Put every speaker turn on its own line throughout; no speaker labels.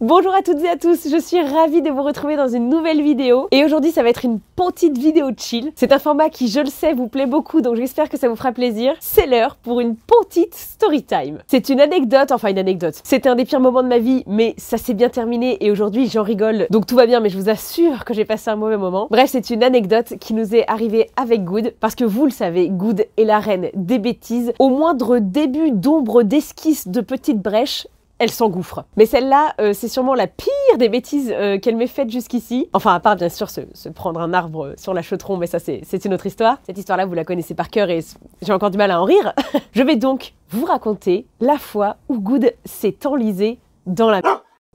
Bonjour à toutes et à tous, je suis ravie de vous retrouver dans une nouvelle vidéo. Et aujourd'hui ça va être une petite vidéo chill. C'est un format qui, je le sais, vous plaît beaucoup, donc j'espère que ça vous fera plaisir. C'est l'heure pour une petite story time. C'est une anecdote, C'était un des pires moments de ma vie, mais ça s'est bien terminé et aujourd'hui j'en rigole. Donc tout va bien, mais je vous assure que j'ai passé un mauvais moment. Bref, c'est une anecdote qui nous est arrivée avec Good, parce que vous le savez, Good est la reine des bêtises. Au moindre début d'ombre, d'esquisse, de petites brèches, elle s'engouffre. Mais celle-là, c'est sûrement la pire des bêtises qu'elle m'ait faites jusqu'ici. Enfin, à part bien sûr se prendre un arbre sur la Chautron, mais ça c'est une autre histoire. Cette histoire-là, vous la connaissez par cœur et j'ai encore du mal à en rire. Je vais donc vous raconter la fois où Good s'est enlisé dans la...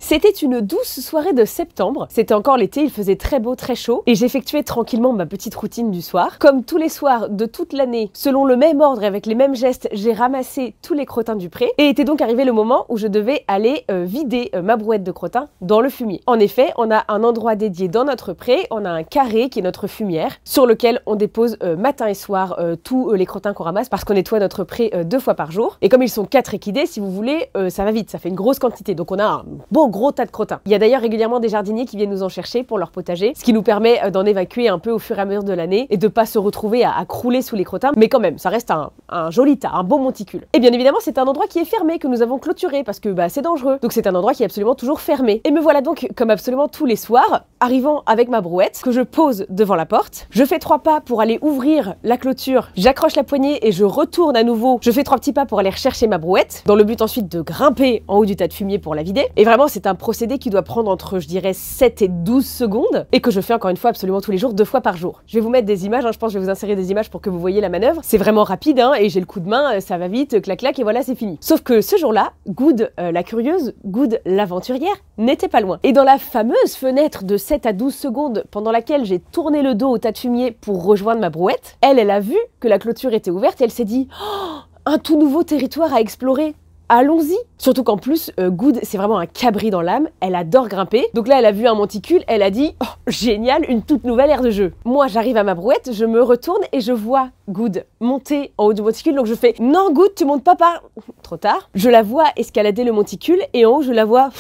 C'était une douce soirée de septembre, c'était encore l'été, il faisait très beau, très chaud, et j'effectuais tranquillement ma petite routine du soir. Comme tous les soirs de toute l'année, selon le même ordre et avec les mêmes gestes, j'ai ramassé tous les crottins du pré, et était donc arrivé le moment où je devais aller vider ma brouette de crottins dans le fumier. En effet, on a un endroit dédié dans notre pré, on a un carré qui est notre fumière, sur lequel on dépose matin et soir tous les crottins qu'on ramasse, parce qu'on nettoie notre pré 2 fois par jour. Et comme ils sont 4 équidés, si vous voulez, ça va vite, ça fait une grosse quantité, donc on a un bon gros tas de crottins. Il y a d'ailleurs régulièrement des jardiniers qui viennent nous en chercher pour leur potager, ce qui nous permet d'en évacuer un peu au fur et à mesure de l'année et de pas se retrouver à crouler sous les crottins, mais quand même, ça reste un joli tas, un beau monticule. Et bien évidemment, c'est un endroit qui est fermé, que nous avons clôturé, parce que c'est dangereux. Donc c'est un endroit qui est absolument toujours fermé. Et me voilà donc, comme absolument tous les soirs, arrivant avec ma brouette, que je pose devant la porte. Je fais 3 pas pour aller ouvrir la clôture, j'accroche la poignée et je retourne à nouveau. Je fais 3 petits pas pour aller rechercher ma brouette, dans le but ensuite de grimper en haut du tas de fumier pour la vider. Et vraiment, c'est un procédé qui doit prendre entre, je dirais, 7 et 12 secondes, et que je fais encore une fois absolument tous les jours, 2 fois par jour. Je vais vous mettre des images, je pense que je vais vous insérer des images pour que vous voyez la manœuvre. C'est vraiment rapide, et j'ai le coup de main, ça va vite, clac clac, et voilà, c'est fini. Sauf que ce jour-là, Good, la curieuse, Good, l'aventurière, n'était pas loin. Et dans la fameuse fenêtre de 7 à 12 secondes pendant laquelle j'ai tourné le dos au tas de fumier pour rejoindre ma brouette, elle a vu que la clôture était ouverte et elle s'est dit oh, un tout nouveau territoire à explorer. Allons-y. Surtout qu'en plus, Good, c'est vraiment un cabri dans l'âme, elle adore grimper. Donc là, elle a vu un monticule, elle a dit oh, génial, une toute nouvelle aire de jeu. Moi, j'arrive à ma brouette, je me retourne et je vois Good monter en haut du monticule. Donc je fais non, Good, tu montes pas par... Trop tard. Je la vois escalader le monticule et en haut, je la vois...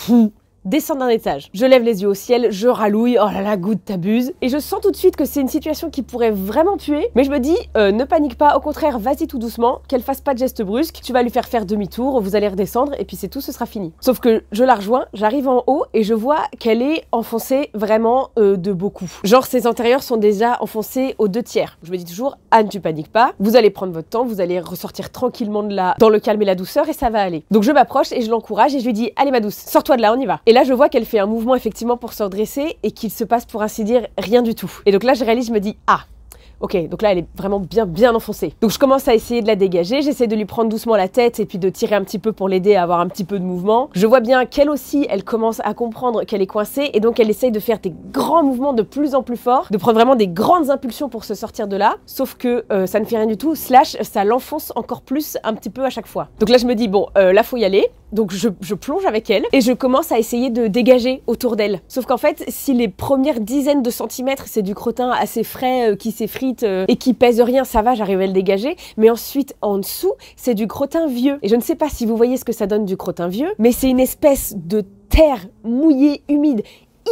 descendre d'un étage. Je lève les yeux au ciel, je ralouille, oh là là, Good, t'abuses. Et je sens tout de suite que c'est une situation qui pourrait vraiment tuer, mais je me dis, ne panique pas, au contraire, vas-y tout doucement, qu'elle fasse pas de geste brusque, tu vas lui faire demi-tour, vous allez redescendre, et puis c'est tout, ce sera fini. Sauf que je la rejoins, j'arrive en haut, et je vois qu'elle est enfoncée vraiment de beaucoup. Genre, ses antérieurs sont déjà enfoncés aux 2 tiers. Je me dis toujours, Anne, tu paniques pas, vous allez prendre votre temps, vous allez ressortir tranquillement de là, dans le calme et la douceur, et ça va aller. Donc je m'approche, et je l'encourage, et je lui dis, allez ma douce, sors-toi de là, on y va. Et là, je vois qu'elle fait un mouvement effectivement pour se redresser et qu'il se passe pour ainsi dire rien du tout. Et donc là, je réalise, je me dis, ah, ok, donc là, elle est vraiment bien enfoncée. Donc je commence à essayer de la dégager, j'essaie de lui prendre doucement la tête et puis de tirer un petit peu pour l'aider à avoir un petit peu de mouvement. Je vois bien qu'elle aussi, elle commence à comprendre qu'elle est coincée et donc elle essaye de faire des grands mouvements de plus en plus forts, de prendre vraiment des grandes impulsions pour se sortir de là, sauf que ça ne fait rien du tout, slash, ça l'enfonce encore plus un petit peu à chaque fois. Donc là, je me dis, bon, là, faut y aller. Donc je plonge avec elle et je commence à essayer de dégager autour d'elle. Sauf qu'en fait, si les premières dizaines de centimètres, c'est du crottin assez frais qui s'effrite et qui pèse rien, ça va, j'arrive à le dégager. Mais ensuite, en dessous, c'est du crottin vieux. Et je ne sais pas si vous voyez ce que ça donne du crottin vieux, mais c'est une espèce de terre mouillée, humide,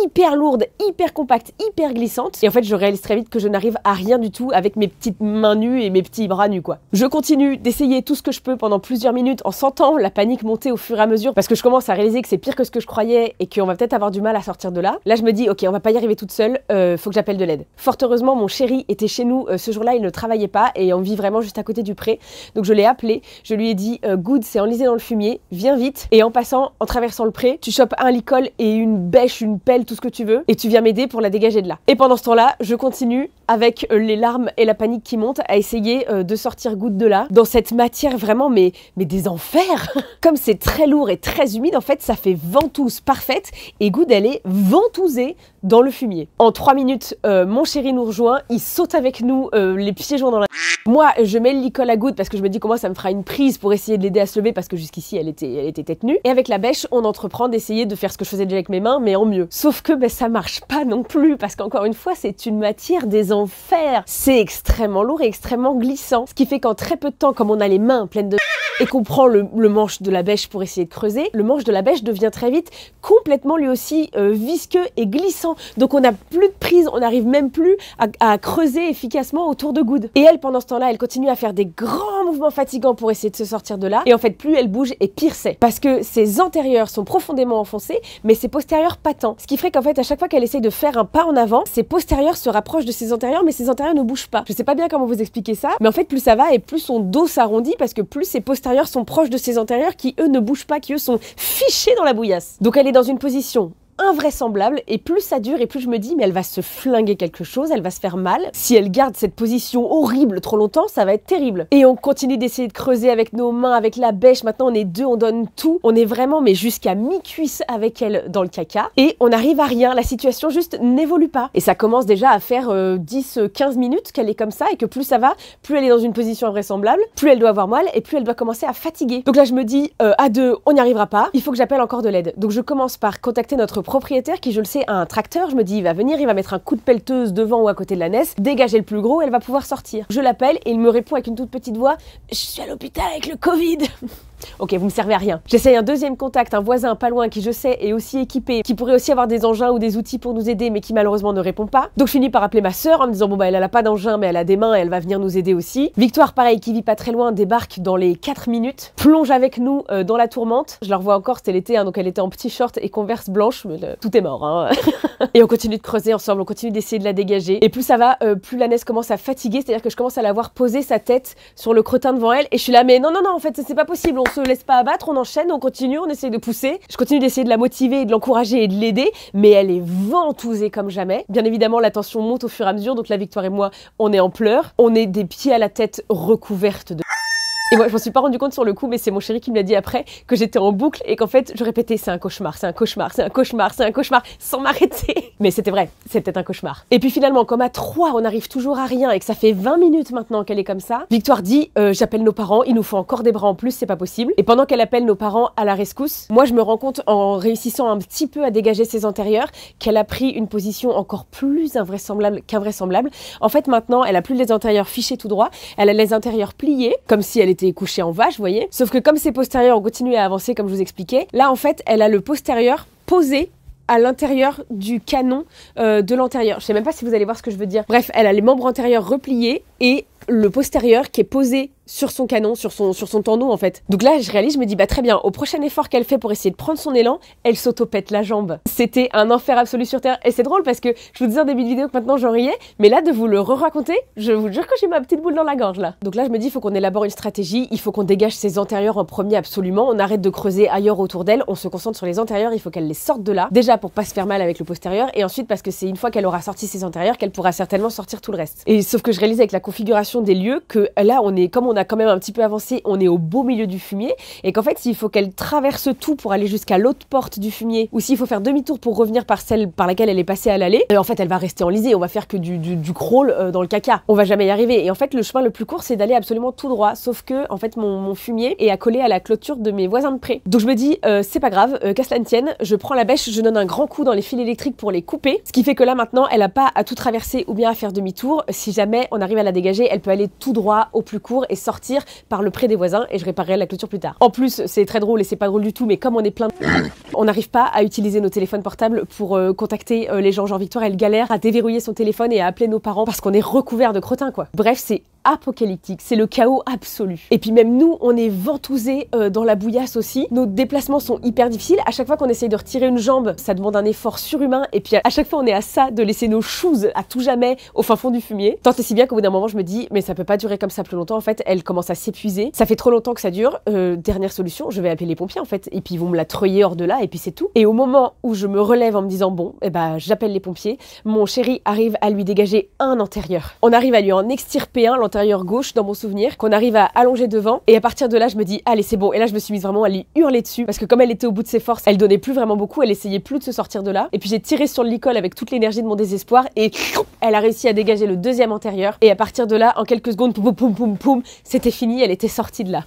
hyper lourde, hyper compacte, hyper glissante. Et en fait, je réalise très vite que je n'arrive à rien du tout avec mes petites mains nues et mes petits bras nus, quoi. Je continue d'essayer tout ce que je peux pendant plusieurs minutes en sentant la panique monter au fur et à mesure parce que je commence à réaliser que c'est pire que ce que je croyais et qu'on va peut-être avoir du mal à sortir de là. Là, je me dis, ok, on va pas y arriver toute seule, faut que j'appelle de l'aide. Fort heureusement, mon chéri était chez nous ce jour-là, il ne travaillait pas et on vit vraiment juste à côté du pré. Donc je l'ai appelé, je lui ai dit, Good, c'est enlisé dans le fumier, viens vite. Et en passant, en traversant le pré, tu chopes un licol et une bêche, une pelle, tout ce que tu veux, et tu viens m'aider pour la dégager de là. Et pendant ce temps-là, je continue avec les larmes et la panique qui montent à essayer de sortir Good de là, dans cette matière vraiment, mais des enfers. Comme c'est très lourd et très humide, en fait, ça fait ventouse parfaite, et Good, elle est ventousée dans le fumier. En 3 minutes, mon chéri nous rejoint, il saute avec nous, les pieds joints dans la... Moi, je mets le licol à Good parce que je me dis comment ça me fera une prise pour essayer de l'aider à se lever parce que jusqu'ici, elle était tête nue. Et avec la bêche, on entreprend d'essayer de faire ce que je faisais déjà avec mes mains, mais en mieux. Sauf que ça marche pas non plus parce qu'encore une fois, c'est une matière des enfer. C'est extrêmement lourd et extrêmement glissant. Ce qui fait qu'en très peu de temps, comme on a les mains pleines de et qu'on prend le manche de la bêche pour essayer de creuser, le manche de la bêche devient très vite complètement lui aussi visqueux et glissant. Donc on n'a plus de prise, on n'arrive même plus à creuser efficacement autour de Good. Et elle, pendant ce temps-là, elle continue à faire des grands mouvements fatigants pour essayer de se sortir de là. Et en fait, plus elle bouge et pire c'est. Parce que ses antérieurs sont profondément enfoncés, mais ses postérieurs pas tant. Ce qui ferait qu'en fait, à chaque fois qu'elle essaye de faire un pas en avant, ses postérieurs se rapprochent de ses antérieurs, mais ses antérieurs ne bougent pas. Je sais pas bien comment vous expliquer ça, mais en fait, plus ça va et plus son dos s'arrondit parce que plus ses postérieurs sont proches de ses antérieurs qui, eux, ne bougent pas, qui, eux, sont fichés dans la bouillasse. Donc elle est dans une position invraisemblable et plus ça dure et plus je me dis mais elle va se flinguer quelque chose, elle va se faire mal. Si elle garde cette position horrible trop longtemps, ça va être terrible. Et on continue d'essayer de creuser avec nos mains, avec la bêche. Maintenant on est deux, on donne tout. On est vraiment mais jusqu'à mi-cuisse avec elle dans le caca et on n'arrive à rien. La situation juste n'évolue pas. Et ça commence déjà à faire 10-15 minutes qu'elle est comme ça et que plus ça va, plus elle est dans une position invraisemblable, plus elle doit avoir mal et plus elle doit commencer à fatiguer. Donc là je me dis à deux, on n'y arrivera pas. Il faut que j'appelle encore de l'aide. Donc je commence par contacter notre propriétaire qui, je le sais, a un tracteur. Je me dis, il va venir, il va mettre un coup de pelleteuse devant ou à côté de la NES, dégager le plus gros, elle va pouvoir sortir. Je l'appelle et il me répond avec une toute petite voix, je suis à l'hôpital avec le Covid. Ok, vous me servez à rien. J'essaye un deuxième contact, un voisin pas loin qui je sais est aussi équipé, qui pourrait aussi avoir des engins ou des outils pour nous aider, mais qui malheureusement ne répond pas. Donc je finis par appeler ma sœur en me disant bon bah elle a pas d'engin mais elle a des mains et elle va venir nous aider aussi. Victoire pareil qui vit pas très loin débarque dans les 4 minutes, plonge avec nous dans la tourmente. Je la revois encore, c'était l'été hein, donc elle était en petit short et converse blanche, mais tout est mort hein. Et on continue de creuser ensemble, on continue d'essayer de la dégager. Et plus ça va, plus la NES commence à fatiguer, c'est-à-dire que je commence à la voir poser sa tête sur le crottin devant elle et je suis là mais non en fait c'est pas possible, on se laisse pas abattre, on enchaîne, on continue, on essaye de pousser. Je continue d'essayer de la motiver et de l'encourager et de l'aider, mais elle est ventousée comme jamais. Bien évidemment, la tension monte au fur et à mesure, donc la Victoire et moi, on est en pleurs. On est des pieds à la tête recouvertes de... Et moi, je m'en suis pas rendu compte sur le coup, mais c'est mon chéri qui me l'a dit après, que j'étais en boucle et qu'en fait, je répétais c'est un cauchemar, c'est un cauchemar, c'est un cauchemar, c'est un cauchemar, sans m'arrêter. Mais c'était vrai, c'est peut-être un cauchemar. Et puis finalement, comme à 3, on n'arrive toujours à rien et que ça fait 20 minutes maintenant qu'elle est comme ça, Victoire dit j'appelle nos parents, il nous faut encore des bras en plus, c'est pas possible. Et pendant qu'elle appelle nos parents à la rescousse, moi je me rends compte en réussissant un petit peu à dégager ses antérieurs qu'elle a pris une position encore plus invraisemblable qu'invraisemblable. En fait, maintenant, elle a plus les antérieurs fichés tout droit, elle a les antérieurs pliés, comme si elle était couchée en vache, vous voyez. Sauf que comme ses postérieurs ont continué à avancer, comme je vous expliquais, là en fait, elle a le postérieur posé à l'intérieur du canon de l'antérieur. Je sais même pas si vous allez voir ce que je veux dire. Bref, elle a les membres antérieurs repliés et le postérieur qui est posé sur son canon, sur son tendon en fait. Donc là, je réalise, je me dis, bah très bien, au prochain effort qu'elle fait pour essayer de prendre son élan, elle s'auto-pète la jambe. C'était un enfer absolu sur Terre. Et c'est drôle parce que je vous disais en début de vidéo que maintenant j'en riais, mais là, de vous le re-raconter, je vous jure que j'ai ma petite boule dans la gorge là. Donc là, je me dis, il faut qu'on élabore une stratégie, il faut qu'on dégage ses antérieurs en premier absolument, on arrête de creuser ailleurs autour d'elle, on se concentre sur les antérieurs, il faut qu'elle les sorte de là. Déjà pour pas se faire mal avec le postérieur, et ensuite parce que c'est une fois qu'elle aura sorti ses antérieurs qu'elle pourra certainement sortir tout le reste. Et sauf que je réalise avec la configuration des lieux que là, on est, comme on a quand même un petit peu avancé, on est au beau milieu du fumier, et qu'en fait, s'il faut qu'elle traverse tout pour aller jusqu'à l'autre porte du fumier, ou s'il faut faire demi-tour pour revenir par celle par laquelle elle est passée à l'aller, en fait, elle va rester enlisée, on va faire que du crawl dans le caca. On va jamais y arriver. Et en fait, le chemin le plus court, c'est d'aller absolument tout droit, sauf que, en fait, mon fumier est accolé à la clôture de mes voisins de près. Donc je me dis, c'est pas grave, qu'à cela ne tienne, je prends la bêche, je donne un grand coup dans les fils électriques pour les couper, ce qui fait que là, maintenant, elle a pas à tout traverser ou bien à faire demi-tour. Si jamais on arrive à la dégager, elle peut aller tout droit au plus court et sortir par le pré des voisins et je réparerai la clôture plus tard. En plus, c'est très drôle et c'est pas drôle du tout, mais comme on est plein de... on n'arrive pas à utiliser nos téléphones portables pour contacter les gens. Genre Victoire, elle galère à déverrouiller son téléphone et à appeler nos parents parce qu'on est recouvert de crottins, quoi. Bref, c'est apocalyptique, c'est le chaos absolu. Et puis même nous, on est ventousés dans la bouillasse aussi. Nos déplacements sont hyper difficiles. À chaque fois qu'on essaye de retirer une jambe, ça demande un effort surhumain. Et puis à chaque fois, on est à ça de laisser nos shoes à tout jamais au fin fond du fumier. Tant et si bien qu'au bout d'un moment, je me dis, mais ça peut pas durer comme ça plus longtemps. En fait, elle commence à s'épuiser. Ça fait trop longtemps que ça dure. Dernière solution, je vais appeler les pompiers en fait. Et puis ils vont me la treuiller hors de là et puis c'est tout. Et au moment où je me relève en me disant, bon, eh ben, j'appelle les pompiers, mon chéri arrive à lui dégager un antérieur. On arrive à lui en extirper un, l'antérieur gauche dans mon souvenir, qu'on arrive à allonger devant et à partir de là je me dis allez c'est bon, et là je me suis mise vraiment à lui hurler dessus parce que comme elle était au bout de ses forces, elle donnait plus vraiment beaucoup, elle essayait plus de se sortir de là et puis j'ai tiré sur le licol avec toute l'énergie de mon désespoir et elle a réussi à dégager le deuxième antérieur et à partir de là en quelques secondes poum poum poum poum, c'était fini, elle était sortie de là.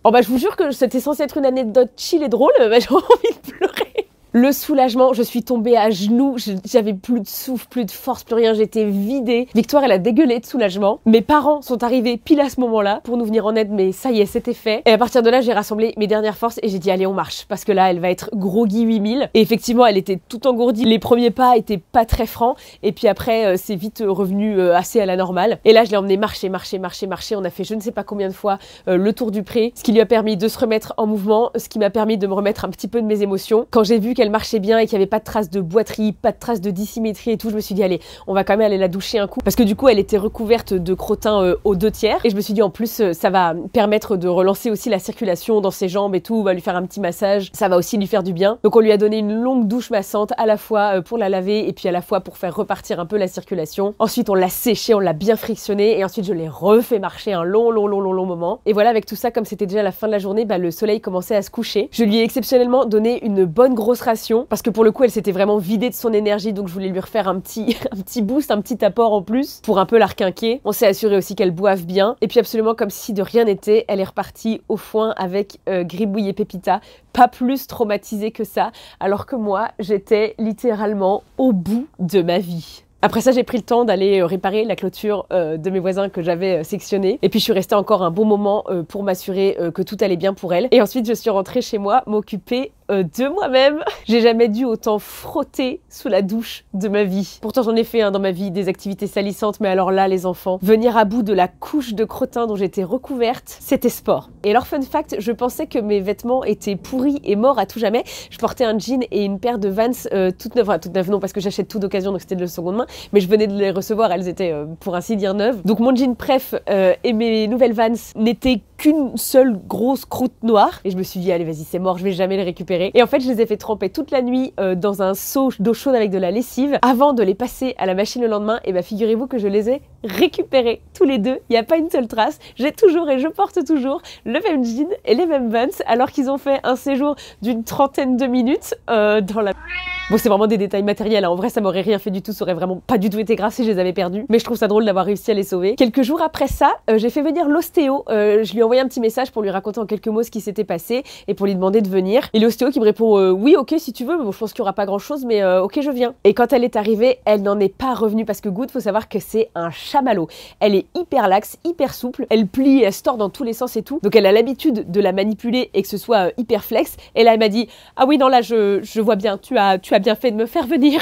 Oh bah je vous jure que c'était censé être une anecdote chill et drôle, bah j'ai envie de pleurer. Le soulagement, je suis tombée à genoux, j'avais plus de souffle, plus de force, plus rien, j'étais vidée. Victoire, elle a dégueulé de soulagement. Mes parents sont arrivés pile à ce moment-là pour nous venir en aide, mais ça y est, c'était fait. Et à partir de là, j'ai rassemblé mes dernières forces et j'ai dit allez, on marche, parce que là, elle va être groggy 8000. Et effectivement, elle était tout engourdie. Les premiers pas étaient pas très francs. Et puis après, c'est vite revenu assez à la normale. Et là, je l'ai emmenée marcher. On a fait je ne sais pas combien de fois le tour du pré, ce qui lui a permis de se remettre en mouvement, ce qui m'a permis de me remettre un petit peu de mes émotions. Quand j'ai vu qu'elle marchait bien et qu'il n'y avait pas de traces de boiterie, pas de traces de dissymétrie et tout, je me suis dit allez, on va quand même aller la doucher un coup. Parce que du coup, elle était recouverte de crottin aux 2/3. Et je me suis dit en plus, ça va permettre de relancer aussi la circulation dans ses jambes et tout. On va lui faire un petit massage. Ça va aussi lui faire du bien. Donc on lui a donné une longue douche massante à la fois pour la laver et puis à la fois pour faire repartir un peu la circulation. Ensuite, on l'a séché, on l'a bien frictionné et ensuite je l'ai refait marcher un long moment. Et voilà, avec tout ça, comme c'était déjà la fin de la journée, le soleil commençait à se coucher. Je lui ai exceptionnellement donné une bonne grosse ration parce que pour le coup, elle s'était vraiment vidée de son énergie, donc je voulais lui refaire un petit boost, un petit apport en plus pour un peu la requinquer. On s'est assuré aussi qu'elle boive bien et puis absolument comme si de rien n'était, elle est repartie au foin avec Gribouille et Pépita, pas plus traumatisée que ça, alors que moi, j'étais littéralement au bout de ma vie. Après ça, j'ai pris le temps d'aller réparer la clôture de mes voisins que j'avais sectionnée. Et puis je suis restée encore un bon moment pour m'assurer que tout allait bien pour elle. Et ensuite, je suis rentrée chez moi m'occuper de moi-même. J'ai jamais dû autant frotter sous la douche de ma vie. Pourtant, j'en ai fait dans ma vie des activités salissantes, mais alors là, les enfants, venir à bout de la couche de crottin dont j'étais recouverte, c'était sport. Et alors, fun fact, je pensais que mes vêtements étaient pourris et morts à tout jamais. Je portais un jean et une paire de Vans toutes neuves. Enfin, toutes neuves non, parce que j'achète tout d'occasion, donc c'était de seconde main. Mais je venais de les recevoir, elles étaient pour ainsi dire neuves. Donc mon jean préf et mes nouvelles Vans n'étaient qu'une seule grosse croûte noire. Et je me suis dit, allez, vas-y, c'est mort, je vais jamais les récupérer. Et en fait, je les ai fait tremper toute la nuit dans un seau d'eau chaude avec de la lessive avant de les passer à la machine le lendemain. Et figurez-vous que je les ai récupérés tous les deux. Il n'y a pas une seule trace. J'ai toujours et je porte toujours le même jean et les mêmes Vans alors qu'ils ont fait un séjour d'une trentaine de minutes dans la... Bon, c'est vraiment des détails matériels, hein. En vrai, ça m'aurait rien fait du tout, ça aurait vraiment pas du tout été grave si je les avais perdus. Mais je trouve ça drôle d'avoir réussi à les sauver. Quelques jours après ça, j'ai fait venir l'ostéo. Je lui ai envoyé un petit message pour lui raconter en quelques mots ce qui s'était passé et pour lui demander de venir. Et l'ostéo qui me répond oui, ok, si tu veux, mais bon, je pense qu'il y aura pas grand chose, mais ok, je viens. Et quand elle est arrivée, elle n'en est pas revenue parce que Good, faut savoir que c'est un chamallow. Elle est hyper laxe, hyper souple, elle plie, elle se tord dans tous les sens et tout. Donc elle a l'habitude de la manipuler et que ce soit hyper flex. Et là, elle m'a dit ah oui, non, là, je vois bien, tu as bien fait de me faire venir.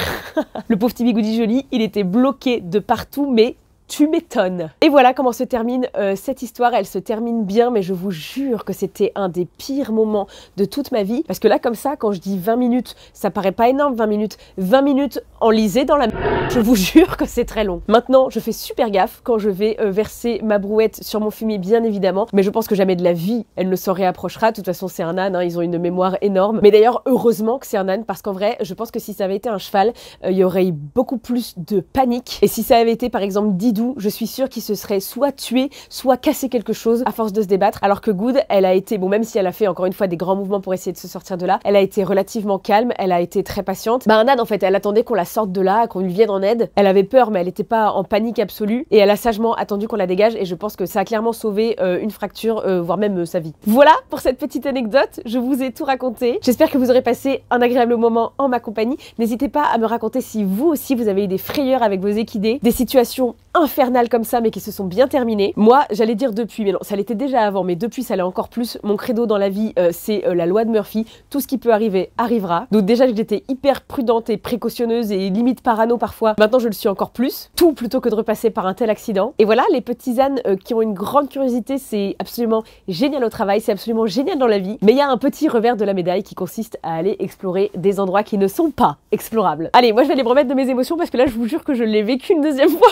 Le pauvre petit bigoudi joli, il était bloqué de partout, mais tu m'étonnes. Et voilà comment se termine cette histoire. Elle se termine bien, mais je vous jure que c'était un des pires moments de toute ma vie. Parce que là, comme ça, quand je dis 20 minutes, ça paraît pas énorme, 20 minutes. 20 minutes enlisées dans la... Je vous jure que c'est très long. Maintenant, je fais super gaffe quand je vais verser ma brouette sur mon fumier, bien évidemment. Mais je pense que jamais de la vie, elle ne s'en réapprochera. De toute façon, c'est un âne, hein, ils ont une mémoire énorme. Mais d'ailleurs, heureusement que c'est un âne, parce qu'en vrai, je pense que si ça avait été un cheval, il y aurait eu beaucoup plus de panique. Et si ça avait été, par exemple, Didou, je suis sûre qu'il se serait soit tué, soit cassé quelque chose à force de se débattre. Alors que Good, elle a été, bon, même si elle a fait encore une fois des grands mouvements pour essayer de se sortir de là, elle a été relativement calme, elle a été très patiente. Un âne, en fait, elle attendait qu'on la sorte de là, qu'on lui vienne en aide. Elle avait peur, mais elle n'était pas en panique absolue. Et elle a sagement attendu qu'on la dégage. Et je pense que ça a clairement sauvé une fracture, voire même sa vie. Voilà pour cette petite anecdote. Je vous ai tout raconté. J'espère que vous aurez passé un agréable moment en ma compagnie. N'hésitez pas à me raconter si vous aussi vous avez eu des frayeurs avec vos équidés, des situations infernales comme ça, mais qui se sont bien terminées. Moi, j'allais dire depuis, mais non, ça l'était déjà avant, mais depuis, ça l'est encore plus. Mon credo dans la vie, c'est la loi de Murphy. Tout ce qui peut arriver, arrivera. Donc déjà que j'étais hyper prudente et précautionneuse et limite parano parfois, maintenant je le suis encore plus. Tout plutôt que de repasser par un tel accident. Et voilà, les petits ânes qui ont une grande curiosité, c'est absolument génial au travail, c'est absolument génial dans la vie. Mais il y a un petit revers de la médaille qui consiste à aller explorer des endroits qui ne sont pas explorables. Allez, moi je vais aller me remettre de mes émotions parce que là, je vous jure que je l'ai vécu une deuxième fois.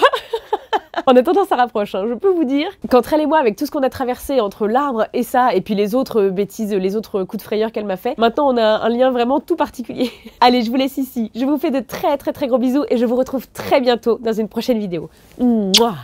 En attendant, ça rapproche, hein. Je peux vous dire qu'entre elle et moi, avec tout ce qu'on a traversé entre l'arbre et ça, et puis les autres bêtises, les autres coups de frayeur qu'elle m'a fait, maintenant on a un lien vraiment tout particulier. Allez, je vous laisse ici. Je vous fais de très gros bisous et je vous retrouve très bientôt dans une prochaine vidéo. Mouah.